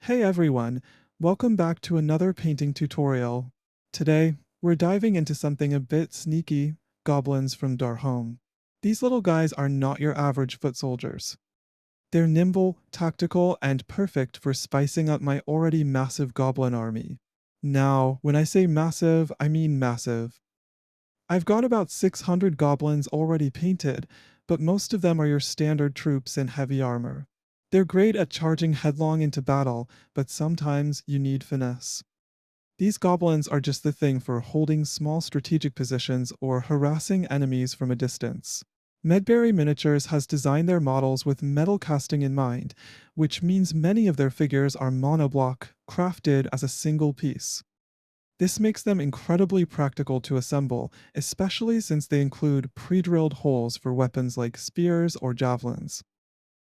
Hey everyone, welcome back to another painting tutorial. Today, we're diving into something a bit sneaky, goblins from Darkholm. These little guys are not your average foot soldiers. They're nimble, tactical, and perfect for spicing up my already massive goblin army. Now, when I say massive, I mean massive. I've got about 600 goblins already painted, but most of them are your standard troops in heavy armor. They're great at charging headlong into battle, but sometimes you need finesse. These goblins are just the thing for holding small strategic positions or harassing enemies from a distance. Medbury Miniatures has designed their models with metal casting in mind, which means many of their figures are monoblock, crafted as a single piece. This makes them incredibly practical to assemble, especially since they include pre-drilled holes for weapons like spears or javelins.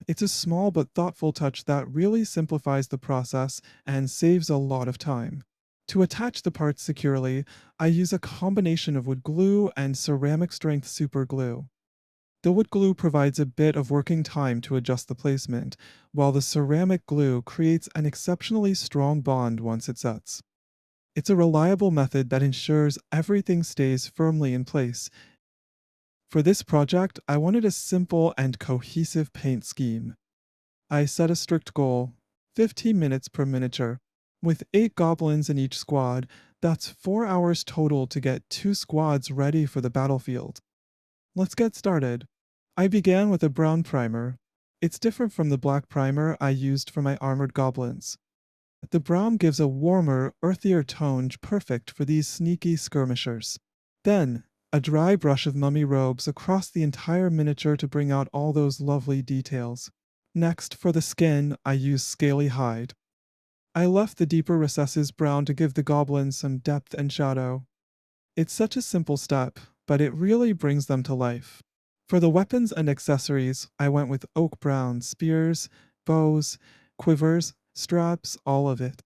It's a small but thoughtful touch that really simplifies the process and saves a lot of time. To attach the parts securely, I use a combination of wood glue and ceramic strength super glue. The wood glue provides a bit of working time to adjust the placement, while the ceramic glue creates an exceptionally strong bond once it sets. It's a reliable method that ensures everything stays firmly in place. For this project, I wanted a simple and cohesive paint scheme. I set a strict goal, 15 minutes per miniature. With 8 goblins in each squad, that's 4 hours total to get 2 squads ready for the battlefield. Let's get started. I began with a brown primer. It's different from the black primer I used for my armored goblins. The brown gives a warmer, earthier tone perfect for these sneaky skirmishers. Then, a dry brush of mummy robes across the entire miniature to bring out all those lovely details. Next, for the skin, I used scaly hide. I left the deeper recesses brown to give the goblins some depth and shadow. It's such a simple step, but it really brings them to life. For the weapons and accessories, I went with oak brown spears, bows, quivers, straps, all of it.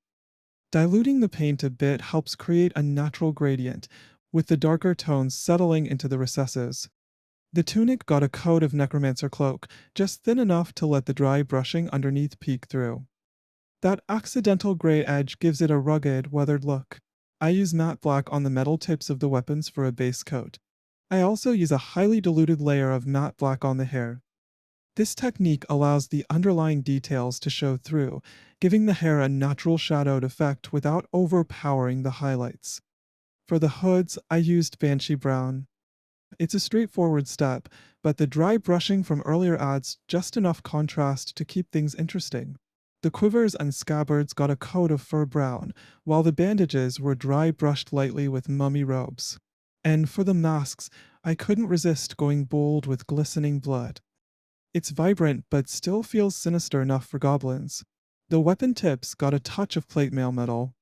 Diluting the paint a bit helps create a natural gradient, with the darker tones settling into the recesses. The tunic got a coat of necromancer cloak, just thin enough to let the dry brushing underneath peek through. That accidental gray edge gives it a rugged, weathered look. I use matte black on the metal tips of the weapons for a base coat. I also use a highly diluted layer of matte black on the hair. This technique allows the underlying details to show through, giving the hair a natural shadowed effect without overpowering the highlights. For the hoods, I used Banshee Brown. It's a straightforward step, but the dry brushing from earlier adds just enough contrast to keep things interesting. The quivers and scabbards got a coat of fur brown, while the bandages were dry brushed lightly with mummy robes. And for the masks, I couldn't resist going bold with glistening blood. It's vibrant but still feels sinister enough for goblins. The weapon tips got a touch of plate mail metal.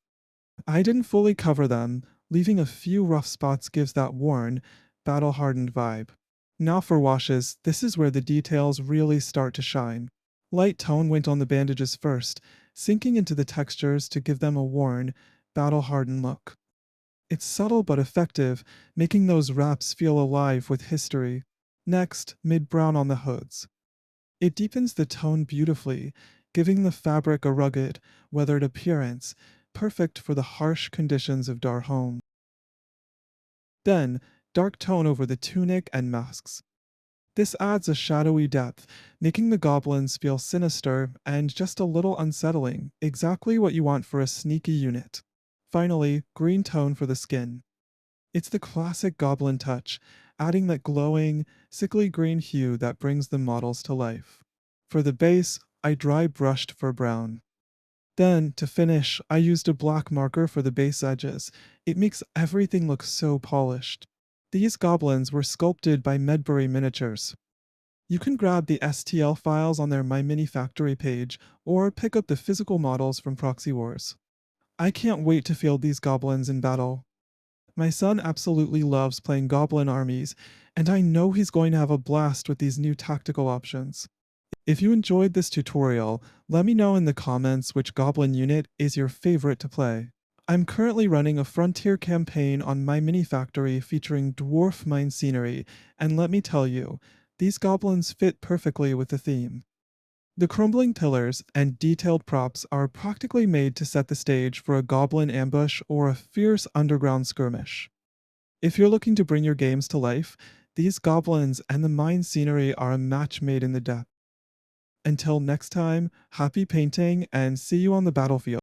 I didn't fully cover them, leaving a few rough spots gives that worn, battle-hardened vibe. Now for washes, this is where the details really start to shine. Light tone went on the bandages first, sinking into the textures to give them a worn, battle-hardened look. It's subtle but effective, making those wraps feel alive with history. Next, mid-brown on the hoods. It deepens the tone beautifully, giving the fabric a rugged, weathered appearance, perfect for the harsh conditions of Darkholm. Then, dark tone over the tunic and masks. This adds a shadowy depth, making the goblins feel sinister and just a little unsettling, exactly what you want for a sneaky unit. Finally, green tone for the skin. It's the classic goblin touch, adding that glowing, sickly green hue that brings the models to life. For the base, I dry brushed for brown. Then, to finish, I used a black marker for the base edges. It makes everything look so polished. These goblins were sculpted by Medbury Miniatures. You can grab the STL files on their MyMiniFactory page, or pick up the physical models from Proxywars. I can't wait to field these goblins in battle. My son absolutely loves playing goblin armies, and I know he's going to have a blast with these new tactical options. If you enjoyed this tutorial, let me know in the comments which goblin unit is your favorite to play. I'm currently running a frontier campaign on MyMiniFactory featuring dwarf mine scenery, and let me tell you, these goblins fit perfectly with the theme. The crumbling pillars and detailed props are practically made to set the stage for a goblin ambush or a fierce underground skirmish. If you're looking to bring your games to life, these goblins and the mine scenery are a match made in the depth. Until next time, happy painting and see you on the battlefield.